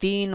3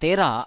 13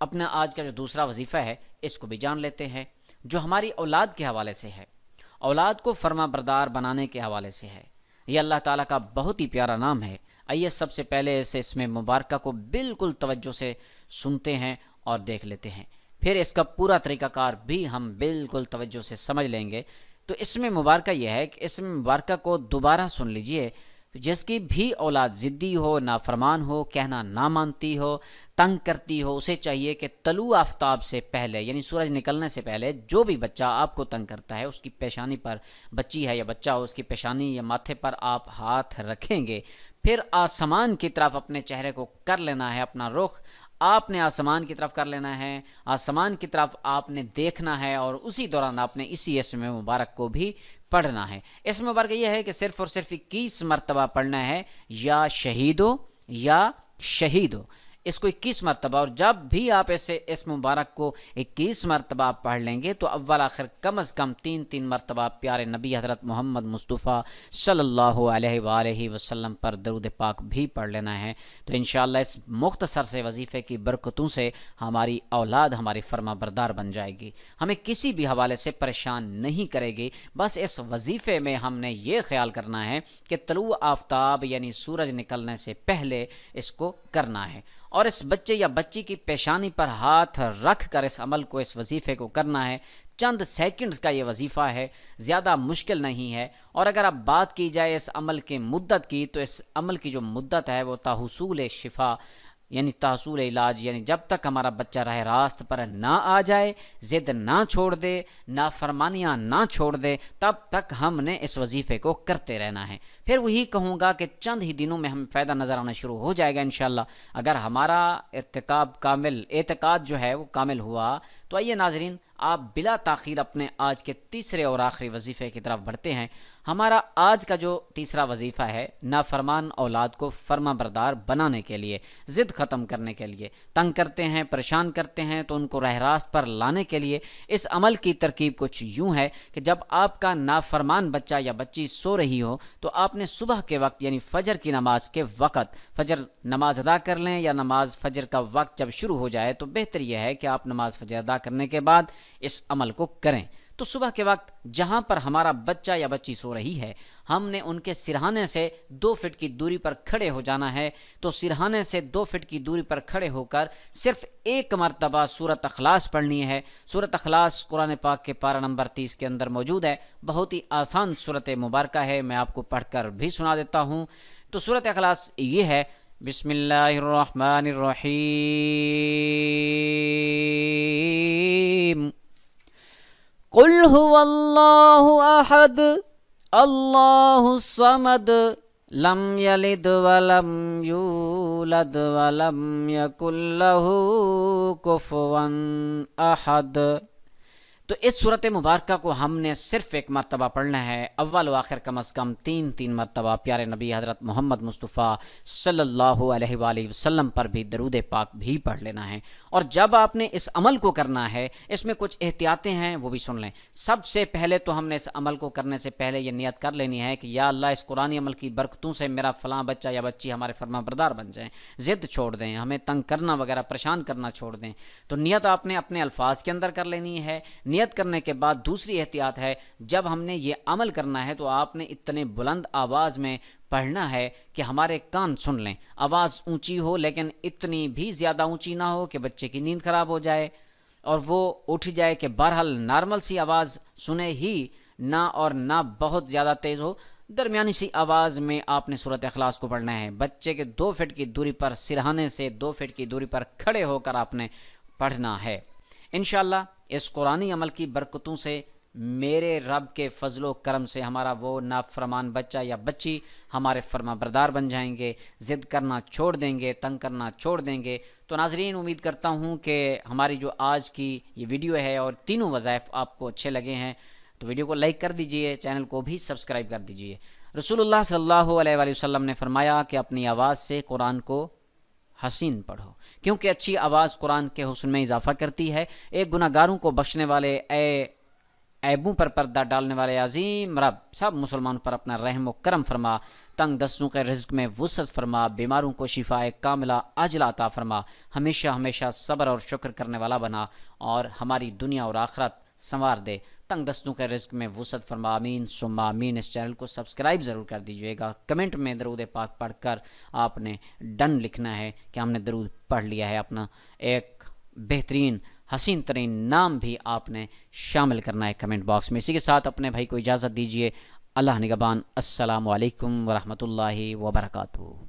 اپنا آج کا جو دوسرا وظیفہ ہے اس کو بھی جان لیتے ہیں، جو ہماری اولاد کے حوالے سے ہے، اولاد کو فرما بردار بنانے کے حوالے سے ہے۔ یہ اللہ تعالیٰ کا بہت ہی پیارا نام ہے۔ آئیے سب سے پہلے اس میں مبارکہ کو بالکل توجہ سے سنتے ہیں اور دیکھ لیتے ہیں، پھر اس کا پورا طریقہ کار بھی ہم بالکل توجہ سے سمجھ لیں گے۔ تو اس میں مبارکہ یہ ہے کہ اس میں مبارکہ کو دوبارہ سن لیجئے۔ جس کی بھی اولاد ضدی ہو، نافرمان ہو، کہنا نہ مانتی ہو، تنگ کرتی ہو، اسے چاہیے کہ طلوع آفتاب سے پہلے یعنی سورج نکلنے سے پہلے جو بھی بچہ آپ کو تنگ کرتا ہے اس کی پیشانی پر، بچی ہے یا بچہ ہو، اس کی پیشانی یا ماتھے پر آپ ہاتھ رکھیں گے، پھر آسمان کی طرف اپنے چہرے کو کر لینا ہے، اپنا رخ آپ نے آسمان کی طرف کر لینا ہے، آسمان کی طرف آپ نے دیکھنا ہے، اور اسی دوران آپ نے اسی اسم مبارک کو بھی پڑھنا ہے۔ اسم مبارک یہ ہے کہ صرف اور صرف 21 مرتبہ پڑھنا ہے، یا شہیدو یا شہیدو، اس کو 21 مرتبہ، اور جب بھی آپ اسے اسم مبارک کو 21 مرتبہ پڑھ لیں گے تو اول آخر کم از کم 3 مرتبہ پیارے نبی حضرت محمد مصطفیٰ صلی اللہ علیہ وآلہ وسلم پر درود پاک بھی پڑھ لینا ہے۔ تو انشاءاللہ اس مختصر سے وظیفے کی برکتوں سے ہماری اولاد ہماری فرما بردار بن جائے گی، ہمیں کسی بھی حوالے سے پریشان نہیں کرے گی۔ بس اس وظیفے میں ہم نے یہ خیال کرنا ہے کہ طلوع آفتاب یعنی سورج نکلنے سے پہلے اس کو کرنا ہے، اور اس بچے یا بچی کی پیشانی پر ہاتھ رکھ کر اس عمل کو، اس وظیفے کو کرنا ہے۔ چند سیکنڈز کا یہ وظیفہ ہے، زیادہ مشکل نہیں ہے۔ اور اگر اب بات کی جائے اس عمل کی مدت کی، تو اس عمل کی جو مدت ہے وہ تحصول شفا یعنی تحصول علاج، یعنی جب تک ہمارا بچہ راہ راست پر نہ آ جائے، ضد نہ چھوڑ دے، نافرمانیاں نہ چھوڑ دے، تب تک ہم نے اس وظیفے کو کرتے رہنا ہے۔ پھر وہی کہوں گا کہ چند ہی دنوں میں ہمیں فائدہ نظر آنا شروع ہو جائے گا انشاءاللہ، اگر ہمارا اعتقاد جو ہے وہ کامل ہوا۔ تو آئیے ناظرین، آپ بلا تاخیر اپنے آج کے تیسرے اور آخری وظیفے کی طرف بڑھتے ہیں۔ ہمارا آج کا جو تیسرا وظیفہ ہے، نافرمان اولاد کو فرما بردار بنانے کے لیے، ضد ختم کرنے کے لیے، تنگ کرتے ہیں، پریشان کرتے ہیں تو ان کو راہ راست پر لانے کے لیے اس عمل کی ترکیب کچھ یوں ہے کہ جب آپ کا نافرمان بچہ یا بچی سو رہی ہو تو آپ نے صبح کے وقت یعنی فجر کی نماز کے وقت فجر نماز ادا کر لیں، یا نماز فجر کا وقت جب شروع ہو جائے تو بہتر یہ ہے کہ آپ نماز فجر ادا کرنے کے بعد اس عمل کو کریں۔ تو صبح کے وقت جہاں پر ہمارا بچہ یا بچی سو رہی ہے، ہم نے ان کے سرہانے سے 2 فٹ کی دوری پر کھڑے ہو جانا ہے۔ تو سرہانے سے 2 فٹ کی دوری پر کھڑے ہو کر صرف 1 مرتبہ سورۃ اخلاص پڑھنی ہے۔ سورۃ اخلاص قرآن پاک کے پارہ نمبر 30 کے اندر موجود ہے، بہت ہی آسان سورۃ مبارکہ ہے، میں آپ کو پڑھ کر بھی سنا دیتا ہوں۔ تو سورۃ اخلاص یہ ہے، بسم اللہ الرحمن الرحیم، قل هو اللہ احد اللہ الصمد لم یلد ولم یولد ولم یکن لہ کفوا احد۔ تو اس صورت مبارکہ کو ہم نے صرف 1 مرتبہ پڑھنا ہے، اول و آخر کم از کم 3 مرتبہ پیارے نبی حضرت محمد مصطفیٰ صلی اللہ علیہ وآلہ وسلم پر بھی درود پاک بھی پڑھ لینا ہے۔ اور جب آپ نے اس عمل کو کرنا ہے، اس میں کچھ احتیاطیں ہیں وہ بھی سن لیں۔ سب سے پہلے تو ہم نے اس عمل کو کرنے سے پہلے یہ نیت کر لینی ہے کہ یا اللہ اس قرآنی عمل کی برکتوں سے میرا فلاں بچہ یا بچی ہمارے فرما بردار بن جائیں، ضد چھوڑ دیں، ہمیں تنگ کرنا وغیرہ پریشان کرنا چھوڑ دیں۔ تو نیت آپ نے اپنے الفاظ کے اندر کر لینی ہے۔ نیت کرنے کے بعد دوسری احتیاط ہے، جب ہم نے یہ عمل کرنا ہے تو آپ نے اتنے بلند آواز میں پڑھنا ہے کہ ہمارے کان سن لیں۔ آواز اونچی ہو لیکن اتنی بھی زیادہ اونچی نہ ہو کہ بچے کی نیند خراب ہو جائے اور وہ اٹھ جائے، کہ بہرحال نارمل سی آواز سنے ہی نہ، اور نہ بہت زیادہ تیز ہو، درمیانی سی آواز میں آپ نے سورۃ اخلاص کو پڑھنا ہے۔ بچے کے 2 فٹ کی دوری پر، سرہانے سے 2 فٹ کی دوری پر کھڑے ہو کر آپ نے پڑھنا ہے۔ انشاءاللہ اس قرآنی عمل کی برکتوں سے، میرے رب کے فضل و کرم سے، ہمارا وہ نافرمان بچہ یا بچی ہمارے فرما بردار بن جائیں گے، ضد کرنا چھوڑ دیں گے، تنگ کرنا چھوڑ دیں گے۔ تو ناظرین، امید کرتا ہوں کہ ہماری جو آج کی یہ ویڈیو ہے اور تینوں وظائف آپ کو اچھے لگے ہیں، تو ویڈیو کو لائک کر دیجئے، چینل کو بھی سبسکرائب کر دیجئے۔ رسول اللہ صلی اللہ علیہ وآلہ وسلم نے فرمایا کہ اپنی آواز سے قرآن کو حسین پڑھو، کیونکہ اچھی آواز قرآن کے حسن میں اضافہ کرتی ہے۔ ایک گناہ گاروں کو بخشنے والے، اے عیبوں پر پردہ ڈالنے والے عظیم رب، سب مسلمانوں پر اپنا رحم و کرم فرما۔ تنگ دستوں کے رزق میں وسعت فرما، بیماروں کو شفائے کاملہ عاجلہ عطا فرما، ہمیشہ ہمیشہ صبر اور شکر کرنے والا بنا، اور ہماری دنیا اور آخرت سنوار دے، تنگ دستوں کے رزق میں وسعت فرما، آمین ثم آمین۔ اس چینل کو سبسکرائب ضرور کر دیجیے گا، کمنٹ میں درود پاک پڑھ کر آپ نے ڈن لکھنا ہے کہ ہم نے درود پڑھ لیا ہے، اپنا ایک بہترین حسین ترین نام بھی آپ نے شامل کرنا ہے کمنٹ باکس میں۔ اسی کے ساتھ اپنے بھائی کو اجازت دیجیے، اللہ نگہبان، السلام علیکم ورحمۃ اللہ وبرکاتہ۔